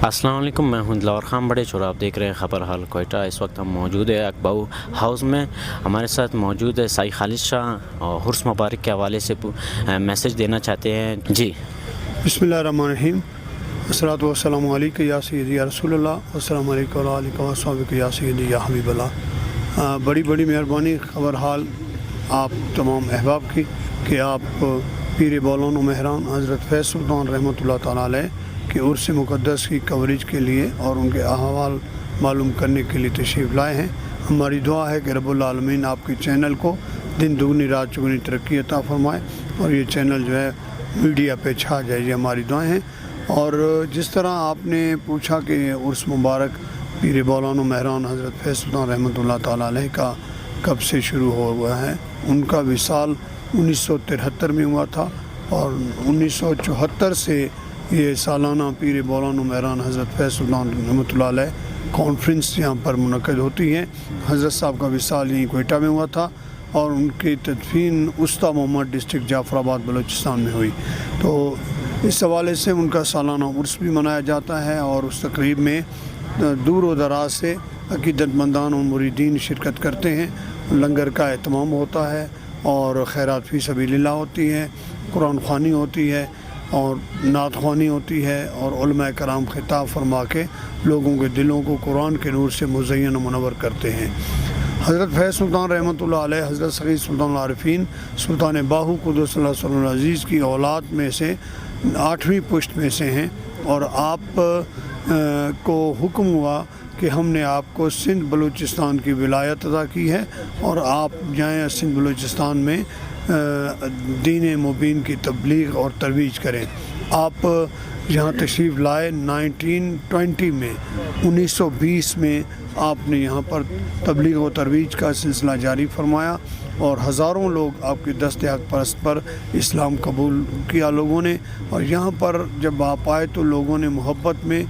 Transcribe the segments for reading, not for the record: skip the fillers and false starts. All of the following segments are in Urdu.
السلام علیکم، میں ہوں دلاور خان بڑیچ اور آپ دیکھ رہے ہیں خبر حال کوئٹہ۔ اس وقت ہم موجود ہیں اکباؤ ہاؤس میں۔ ہمارے ساتھ موجود ہے سائی خالد شاہ اور حرس مبارک کے حوالے سے میسج دینا چاہتے ہیں۔ جی بسم اللہ الرحمن الرحیم، الصلاۃ والسلام علیکم یا سیدی یا رسول اللہ، السلام علیکم و علیکم السلام یا سیدی یا حبیب اللہ۔ بڑی مہربانی خبر حال آپ تمام احباب کی کہ آپ پیر بولان و مہران حضرت فیض سلطان رحمۃ اللہ تعالیٰ علیہ کہ عرس مقدس کی کوریج کے لیے اور ان کے احوال معلوم کرنے کے لیے تشریف لائے ہیں۔ ہماری دعا ہے کہ رب العالمین آپ کے چینل کو دن دگنی رات چگنی ترقی عطا فرمائے اور یہ چینل جو ہے میڈیا پہ چھا جائے، یہ ہماری دعائیں ہیں۔ اور جس طرح آپ نے پوچھا کہ عرس مبارک پیر بولان و مہران حضرت فیض سلطان رحمۃ اللہ تعالیٰ علیہ کا کب سے شروع ہوا ہے، ان کا وصال 1973 میں ہوا تھا اور 1974 سے یہ سالانہ پیر بولان و مہران حضرت فیض سلطان رحمۃ اللہ علیہ کانفرنس یہاں پر منعقد ہوتی ہے۔ حضرت صاحب کا وصال یہیں کوئٹہ میں ہوا تھا اور ان کی تدفین استا محمد ڈسٹرکٹ جعفر آباد بلوچستان میں ہوئی۔ تو اس حوالے سے ان کا سالانہ عرس بھی منایا جاتا ہے اور اس تقریب میں دور و دراز سے عقیدت مندان اور مریدین شرکت کرتے ہیں۔ لنگر کا اہتمام ہوتا ہے اور خیرات فی سبیل اللہ ہوتی ہے، قرآن خوانی ہوتی ہے اور نعت خوانی ہوتی ہے اور علماء کرام خطاب فرما کے لوگوں کے دلوں کو قرآن کے نور سے مزین و منور کرتے ہیں۔ حضرت فیض سلطان رحمۃ اللہ علیہ حضرت سعید سلطان العارفین سلطان باہو قدس اللہ صلی اللہ عزیز کی اولاد میں سے 8ویں پشت میں سے ہیں اور آپ کو حکم ہوا کہ ہم نے آپ کو سندھ بلوچستان کی ولایت عطا کی ہے اور آپ جائیں سندھ بلوچستان میں دین مبین کی تبلیغ اور ترویج کریں۔ آپ یہاں تشریف لائے 1920 میں، 1920 میں آپ نے یہاں پر تبلیغ و ترویج کا سلسلہ جاری فرمایا اور ہزاروں لوگ آپ کی دست حق پرست پر اسلام قبول کیا لوگوں نے۔ اور یہاں پر جب آپ آئے تو لوگوں نے محبت میں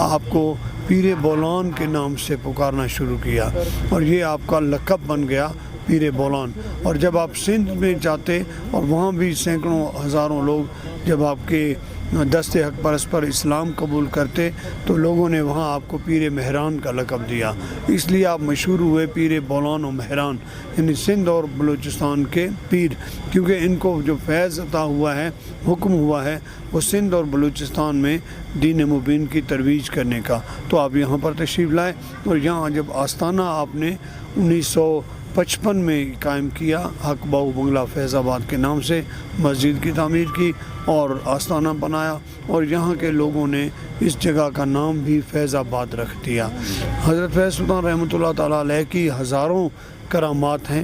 آپ کو پیر بولان کے نام سے پکارنا شروع کیا اور یہ آپ کا لقب بن گیا پیر بولان۔ اور جب آپ سندھ میں جاتے اور وہاں بھی سینکڑوں ہزاروں لوگ جب آپ کے دست حق پرست پر اسلام قبول کرتے تو لوگوں نے وہاں آپ کو پیر مہران کا لقب دیا، اس لیے آپ مشہور ہوئے پیر بولان و مہران، یعنی سندھ اور بلوچستان کے پیر، کیونکہ ان کو جو فیض عطا ہوا ہے، حکم ہوا ہے وہ سندھ اور بلوچستان میں دین مبین کی ترویج کرنے کا۔ تو آپ یہاں پر تشریف لائے اور یہاں جب آستانہ آپ نے 1955 میں قائم کیا، حق باؤ بنگلہ فیض آباد کے نام سے مسجد کی تعمیر کی اور آستانہ بنایا اور یہاں کے لوگوں نے اس جگہ کا نام بھی فیض آباد رکھ دیا۔ حضرت فیض سلطان رحمۃ اللہ تعالیٰ علیہ کی ہزاروں کرامات ہیں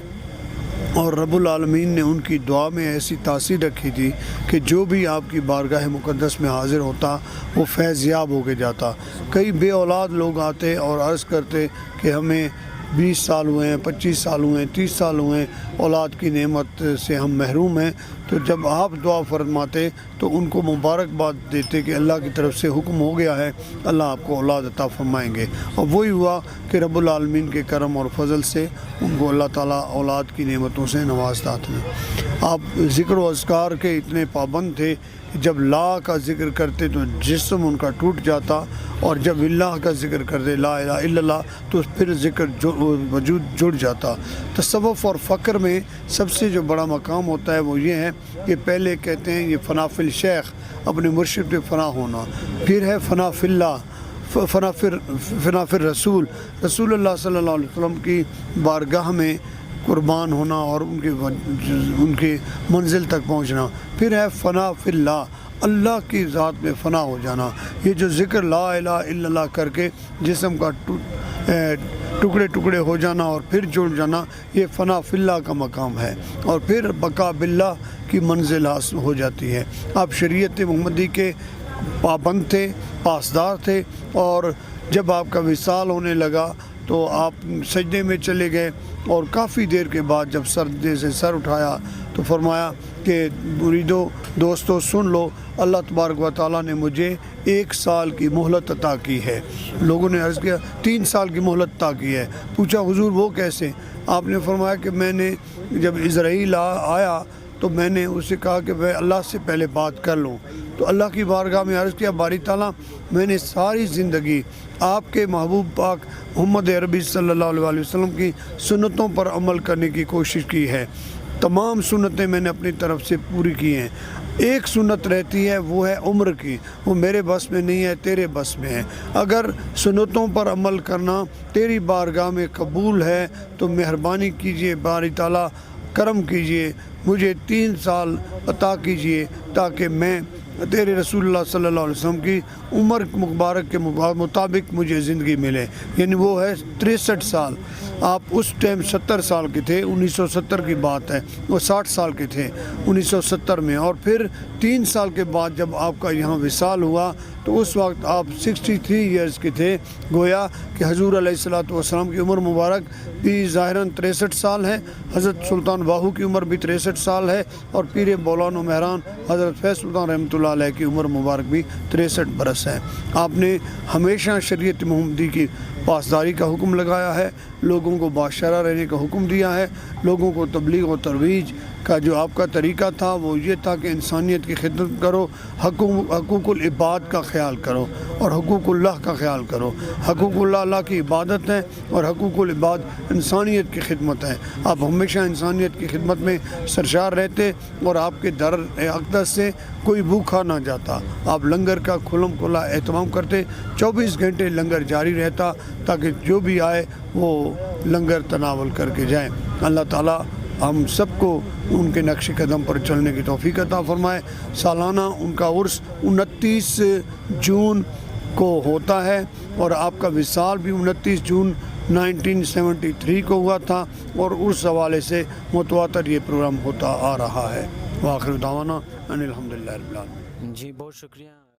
اور رب العالمین نے ان کی دعا میں ایسی تاثیر رکھی تھی کہ جو بھی آپ کی بارگاہ مقدس میں حاضر ہوتا وہ فیض یاب ہو کے جاتا۔ کئی بے اولاد لوگ آتے اور عرض کرتے کہ ہمیں 20 سال ہوئے ہیں، 25 سال ہوئے ہیں، 30 سال ہوئے ہیں، اولاد کی نعمت سے ہم محروم ہیں۔ تو جب آپ دعا فرماتے تو ان کو مبارکباد دیتے کہ اللہ کی طرف سے حکم ہو گیا ہے، اللہ آپ کو اولاد عطا فرمائیں گے۔ اور وہی ہوا کہ رب العالمین کے کرم اور فضل سے ان کو اللہ تعالیٰ اولاد کی نعمتوں سے نوازتا تھا۔ آپ ذکر و اذکار کے اتنے پابند تھے، جب لا کا ذکر کرتے تو جسم ان کا ٹوٹ جاتا اور جب اللہ کا ذکر کرتے لا الہ الا اللہ تو پھر ذکر وجود جڑ جاتا۔ تصوف اور فقر میں سب سے جو بڑا مقام ہوتا ہے وہ یہ ہے کہ پہلے کہتے ہیں یہ فنا فی الشیخ، اپنے مرشد پہ فنا ہونا، پھر ہے فنا فی اللہ، فنا فی رسول اللہ صلی اللہ علیہ وسلم کی بارگاہ میں قربان ہونا اور ان کی منزل تک پہنچنا، پھر ہے فنا فی اللہ، اللہ کی ذات میں فنا ہو جانا۔ یہ جو ذکر لا الہ الا اللہ کر کے جسم کا ٹکڑے ٹکڑے ہو جانا اور پھر جڑ جانا، یہ فنا فی اللہ کا مقام ہے اور پھر بقا باللہ کی منزل حاصل ہو جاتی ہے۔ آپ شریعت محمدی کے پابند تھے، پاسدار تھے اور جب آپ کا وصال ہونے لگا تو آپ سجدے میں چلے گئے اور کافی دیر کے بعد جب سجدے سے سر اٹھایا تو فرمایا کہ مریدو دوستو سن لو، اللہ تبارک و تعالیٰ نے مجھے 1 سال کی مہلت عطا کی ہے۔ لوگوں نے عرض کیا 3 سال کی مہلت عطا کی ہے۔ پوچھا حضور وہ کیسے؟ آپ نے فرمایا کہ میں نے جب اسرائیل آیا تو میں نے اسے کہا کہ میں اللہ سے پہلے بات کر لوں. تو اللہ کی بارگاہ میں عرض کیا باری تعالیٰ میں نے ساری زندگی آپ کے محبوب پاک محمد عربی صلی اللہ علیہ وسلم کی سنتوں پر عمل کرنے کی کوشش کی ہے. تمام سنتیں میں نے اپنی طرف سے پوری کی ہیں. ایک سنت رہتی ہے وہ ہے عمر کی, وہ میرے بس میں نہیں ہے, تیرے بس میں ہے. اگر سنتوں پر عمل کرنا تیری بارگاہ میں قبول ہے تو مہربانی کیجئے باری تعالیٰ, کرم کیجئے, مجھے 3 سال عطا کیجئے تاکہ میں تیرے رسول اللہ صلی اللہ علیہ وسلم کی عمر مبارک کے مطابق مجھے زندگی ملے. یعنی وہ ہے 63 سال. آپ اس ٹائم 70 سال کے تھے, 1970 کی بات ہے, وہ 60 سال کے تھے 1970 میں. اور پھر 3 سال کے بعد جب آپ کا یہاں وصال ہوا تو اس وقت آپ 63 ایئرز کے تھے. گویا کہ حضور علیہ الصلوۃ والسلام کی عمر مبارک بھی ظاہراً 63 سال ہے, حضرت سلطان باہو کی عمر بھی 63 سال ہے, اور پیر بولان و مہران حضرت فیض سلطان رحمۃ اللہ علیہ کی عمر مبارک بھی 63 برس ہے. آپ نے ہمیشہ شریعت محمدی کی پاسداری کا حکم لگایا ہے, لوگوں کو باشرہ رہنے کا حکم دیا ہے. لوگوں کو تبلیغ و ترویج کا جو آپ کا طریقہ تھا وہ یہ تھا کہ انسانیت کی خدمت کرو, حقوق العباد کا خیال کرو اور حقوق اللہ کا خیال کرو. حقوق اللہ اللہ کی عبادت ہے اور حقوق العباد انسانیت کی خدمت ہے. آپ ہمیشہ انسانیت کی خدمت میں سرشار رہتے اور آپ کے در اقدس سے کوئی بھوکا نہ جاتا. آپ لنگر کا کھلم کھلا اہتمام کرتے, 24 گھنٹے لنگر جاری رہتا تاکہ جو بھی آئے وہ لنگر تناول کر کے جائیں. اللہ تعالیٰ ہم سب کو ان کے نقش قدم پر چلنے کی توفیق عطا فرمائے. سالانہ ان کا عرس 29 جون کو ہوتا ہے اور آپ کا وصال بھی 29 جون 1973 کو ہوا تھا, اور اس حوالے سے متواتر یہ پروگرام ہوتا آ رہا ہے. وآخر دعوانا ان الحمدللہ رب العالمین. جی بہت شکریہ.